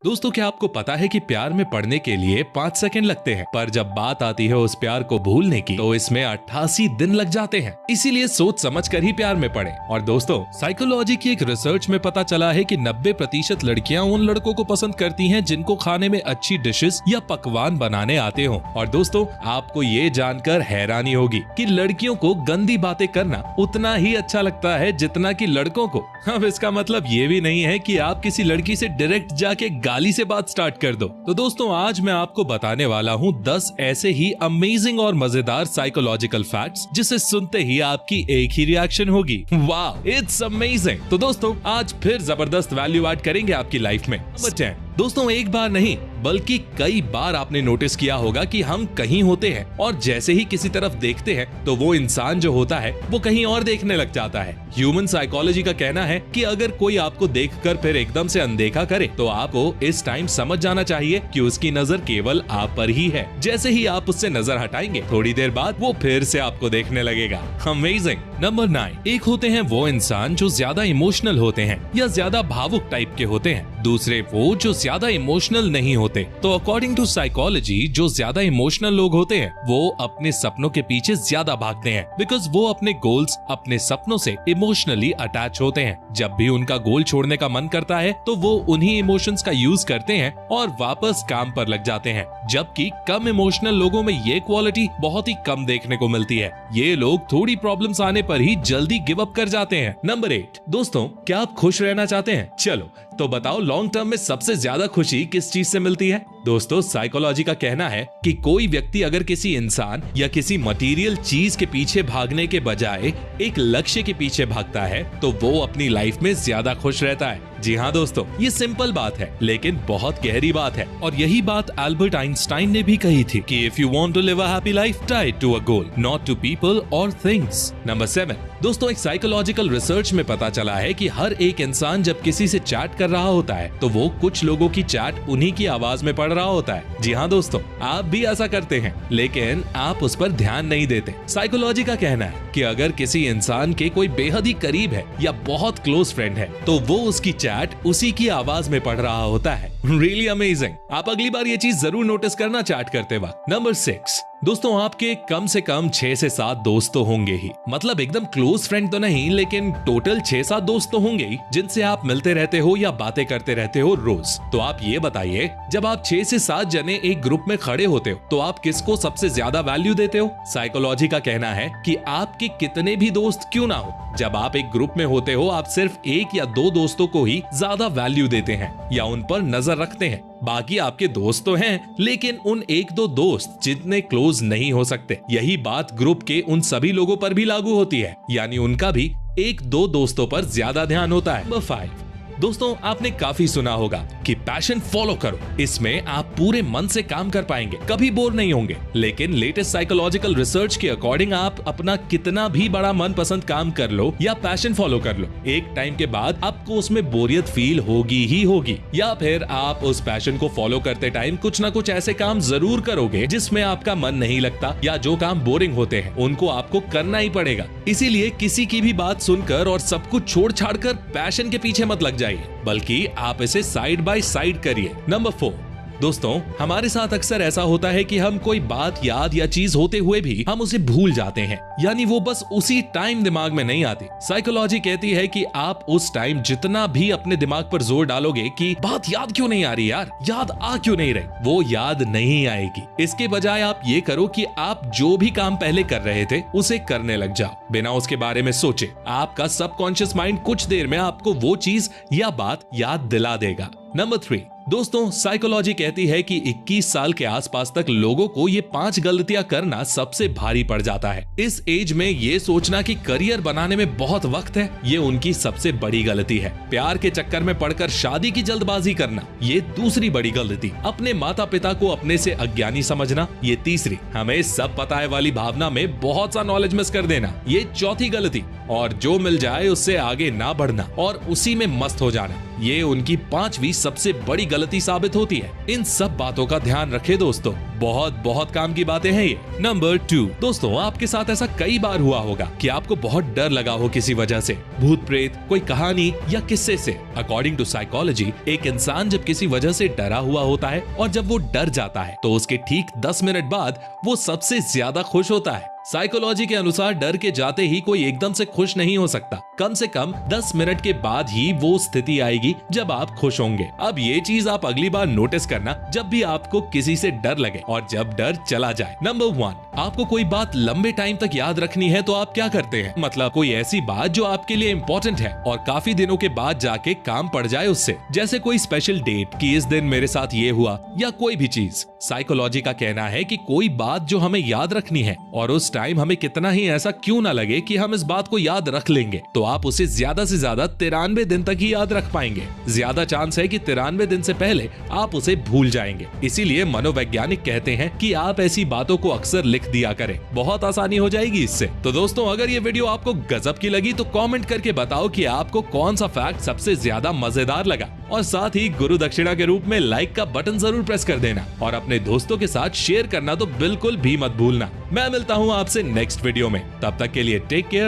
दोस्तों, क्या आपको पता है कि प्यार में पड़ने के लिए 5 सेकंड लगते हैं, पर जब बात आती है उस प्यार को भूलने की तो इसमें 88 दिन लग जाते हैं। इसीलिए सोच समझ कर ही प्यार में पड़े। और दोस्तों, साइकोलॉजी की एक रिसर्च में पता चला है कि 90% लड़कियां उन लड़कों को पसंद करती हैं जिनको खाने में अच्छी डिशेस या पकवान बनाने आते हो। और दोस्तों, आपको ये जानकर हैरानी होगी कि लड़कियों को गंदी बातें करना उतना ही अच्छा लगता है जितना कि लड़कों को। अब इसका मतलब ये भी नहीं है कि आप किसी लड़की से डायरेक्ट जाके गाली से बात स्टार्ट कर दो। तो दोस्तों, आज मैं आपको बताने वाला हूँ 10 ऐसे ही अमेजिंग और मजेदार साइकोलॉजिकल फैक्ट्स जिसे सुनते ही आपकी एक ही रिएक्शन होगी, वाह इट्स अमेजिंग। तो दोस्तों, आज फिर जबरदस्त वैल्यू ऐड करेंगे आपकी लाइफ में। नंबर 10। दोस्तों, एक बार नहीं बल्कि कई बार आपने नोटिस किया होगा कि हम कहीं होते हैं और जैसे ही किसी तरफ देखते हैं तो वो इंसान जो होता है वो कहीं और देखने लग जाता है। ह्यूमन साइकोलॉजी का कहना है कि अगर कोई आपको देखकर फिर एकदम से अनदेखा करे तो आपको इस टाइम समझ जाना चाहिए कि उसकी नजर केवल आप पर ही है। जैसे ही आप उससे नजर हटाएंगे थोड़ी देर बाद वो फिर से आपको देखने लगेगा। अमेजिंग। नंबर 9। एक होते हैं वो इंसान जो ज्यादा इमोशनल होते हैं या ज्यादा भावुक टाइप के होते हैं, दूसरे वो जो ज्यादा इमोशनल नहीं होते। तो अकॉर्डिंग टू साइकोलॉजी, जो ज्यादा इमोशनल लोग होते हैं वो अपने सपनों के पीछे ज्यादा भागते हैं, बिकॉज वो अपने गोल्स, अपने सपनों से इमोशनली अटैच होते हैं। जब भी उनका गोल छोड़ने का मन करता है तो वो उन्हीं इमोशंस का यूज करते हैं और वापस काम पर लग जाते हैं। जबकि कम इमोशनल लोगों में ये क्वालिटी बहुत ही कम देखने को मिलती है। ये लोग थोड़ी प्रॉब्लम्स आने पर ही जल्दी गिव अप कर जाते हैं। नंबर 8। दोस्तों, क्या आप खुश रहना चाहते हैं? चलो तो बताओ, लॉन्ग टर्म में सबसे ज्यादा खुशी किस चीज से मिलती है? दोस्तों, साइकोलॉजी का कहना है कि कोई व्यक्ति अगर किसी इंसान या किसी मटेरियल चीज के पीछे भागने के बजाय एक लक्ष्य के पीछे भागता है तो वो अपनी लाइफ में ज्यादा खुश रहता है। जी हाँ दोस्तों, ये सिंपल बात है लेकिन बहुत गहरी बात है। और यही बात एल्बर्ट आइंस्टाइन ने भी कही थी कि if you want to live a happy life, tie to a goal, not to people और थिंग्स। नंबर 7। दोस्तों, एक साइकोलॉजिकल रिसर्च में पता चला है कि हर एक इंसान जब किसी से चैट कर रहा होता है तो वो कुछ लोगों की चैट उन्हीं की आवाज में पढ़ रहा होता है। जी हाँ दोस्तों, आप भी ऐसा करते हैं लेकिन आप उस पर ध्यान नहीं देते। साइकोलॉजी का कहना है कि अगर किसी इंसान के कोई बेहद ही करीब है या बहुत क्लोज फ्रेंड है तो वो उसकी चैट उसी की आवाज में पढ़ रहा होता है। Really amazing. आप अगली बार ये चीज जरूर नोटिस करना चैट करते वक्त। नंबर 6। दोस्तों, आपके कम से कम 6 से 7 दोस्त तो होंगे ही, मतलब एकदम क्लोज फ्रेंड तो नहीं लेकिन टोटल 6-7 दोस्त तो होंगे ही जिनसे आप मिलते रहते हो या बातें करते रहते हो रोज। तो आप ये बताइए, जब आप 6 से 7 जने एक ग्रुप में खड़े होते हो तो आप किसको सबसे ज्यादा वैल्यू देते हो? साइकोलॉजी का कहना है कि आपके कितने भी दोस्त क्यों ना हो, जब आप एक ग्रुप में होते हो आप सिर्फ 1 या 2 दोस्तों को ही ज्यादा वैल्यू देते हैं या उन पर नजर रखते हैं। बाकी आपके दोस्त तो हैं लेकिन उन 1-2 दोस्त जितने क्लोज नहीं हो सकते। यही बात ग्रुप के उन सभी लोगों पर भी लागू होती है, यानी उनका भी 1-2 दोस्तों पर ज्यादा ध्यान होता है। नंबर 5। दोस्तों, आपने काफी सुना होगा कि पैशन फॉलो करो, इसमें आप पूरे मन से काम कर पाएंगे, कभी बोर नहीं होंगे। लेकिन लेटेस्ट साइकोलॉजिकल रिसर्च के अकॉर्डिंग आप अपना कितना भी बड़ा मनपसंद काम कर लो या पैशन फॉलो कर लो, एक टाइम के बाद आपको उसमें बोरियत फील होगी ही होगी। या फिर आप उस पैशन को फॉलो करते टाइम कुछ ना कुछ ऐसे काम जरूर करोगे जिसमें आपका मन नहीं लगता या जो काम बोरिंग होते हैं उनको आपको करना ही पड़ेगा। इसीलिए किसी की भी बात सुनकर और सब कुछ छोड़ छाड़ कर पैशन के पीछे मत लग जाइए, बल्कि आप इसे साइड बाय साइड करिए। नंबर 4। दोस्तों, हमारे साथ अक्सर ऐसा होता है कि हम कोई बात याद या चीज होते हुए भी हम उसे भूल जाते हैं, यानी वो बस उसी टाइम दिमाग में नहीं आती। साइकोलॉजी कहती है कि आप उस टाइम जितना भी अपने दिमाग पर जोर डालोगे कि बात याद क्यों नहीं आ रही यार, याद आ क्यों नहीं रही, वो याद नहीं आएगी। इसके बजाय आप ये करो कि आप जो भी काम पहले कर रहे थे उसे करने लग जाओ, बिना उसके बारे में सोचे। आपका सबकॉन्शियस माइंड कुछ देर में आपको वो चीज या बात याद दिला देगा। नंबर 3। दोस्तों, साइकोलॉजी कहती है कि 21 साल के आसपास तक लोगों को ये 5 गलतियां करना सबसे भारी पड़ जाता है। इस एज में ये सोचना कि करियर बनाने में बहुत वक्त है, ये उनकी सबसे बड़ी गलती है। प्यार के चक्कर में पड़कर शादी की जल्दबाजी करना, ये दूसरी बड़ी गलती। अपने माता पिता को अपने से अज्ञानी समझना, ये तीसरी। हमें सब पता है वाली भावना में बहुत सा नॉलेज मिस कर देना, ये चौथी गलती। और जो मिल जाए उससे आगे ना बढ़ना और उसी में मस्त हो जाना, ये उनकी 5वीं सबसे बड़ी गलती साबित होती है। इन सब बातों का ध्यान रखें दोस्तों, बहुत बहुत काम की बातें हैं ये। नंबर 2, दोस्तों आपके साथ ऐसा कई बार हुआ होगा कि आपको बहुत डर लगा हो किसी वजह से, भूत प्रेत, कोई कहानी या किस्से से। अकॉर्डिंग टू साइकोलॉजी, एक इंसान जब किसी वजह से डरा हुआ होता है और जब वो डर जाता है तो उसके ठीक 10 मिनट बाद वो सबसे ज्यादा खुश होता है। साइकोलॉजी के अनुसार डर के जाते ही कोई एकदम से खुश नहीं हो सकता, कम से कम 10 मिनट के बाद ही वो स्थिति आएगी जब आप खुश होंगे। अब ये चीज आप अगली बार नोटिस करना जब भी आपको किसी से डर लगे और जब डर चला जाए। नंबर 1, आपको कोई बात लंबे टाइम तक याद रखनी है तो आप क्या करते हैं? मतलब कोई ऐसी बात जो आपके लिए इम्पोर्टेंट है और काफी दिनों के बाद जाके काम पड़ जाए उससे, जैसे कोई स्पेशल डेट कि इस दिन मेरे साथ ये हुआ या कोई भी चीज। साइकोलॉजी का कहना है कि कोई बात जो हमें याद रखनी है और उस टाइम हमें कितना ही ऐसा क्यों ना लगे कि हम इस बात को याद रख लेंगे, तो आप उसे ज्यादा से ज्यादा 93 दिन तक ही याद रख पाएंगे। ज्यादा चांस है कि 93 दिन से पहले आप उसे भूल जाएंगे। इसीलिए मनोवैज्ञानिक कहते हैं कि आप ऐसी बातों को अक्सर लिख दिया करें, बहुत आसानी हो जाएगी इससे। तो दोस्तों अगर ये वीडियो आपको गजब की लगी तो कमेंट करके बताओ कि आपको कौन सा फैक्ट सबसे ज्यादा मजेदार लगा, और साथ ही गुरु दक्षिणा के रूप में लाइक का बटन जरूर प्रेस कर देना और अपने दोस्तों के साथ शेयर करना तो बिल्कुल भी मत भूलना। मैं मिलता हूँ आपसे नेक्स्ट वीडियो में, तब तक के लिए टेक केयर,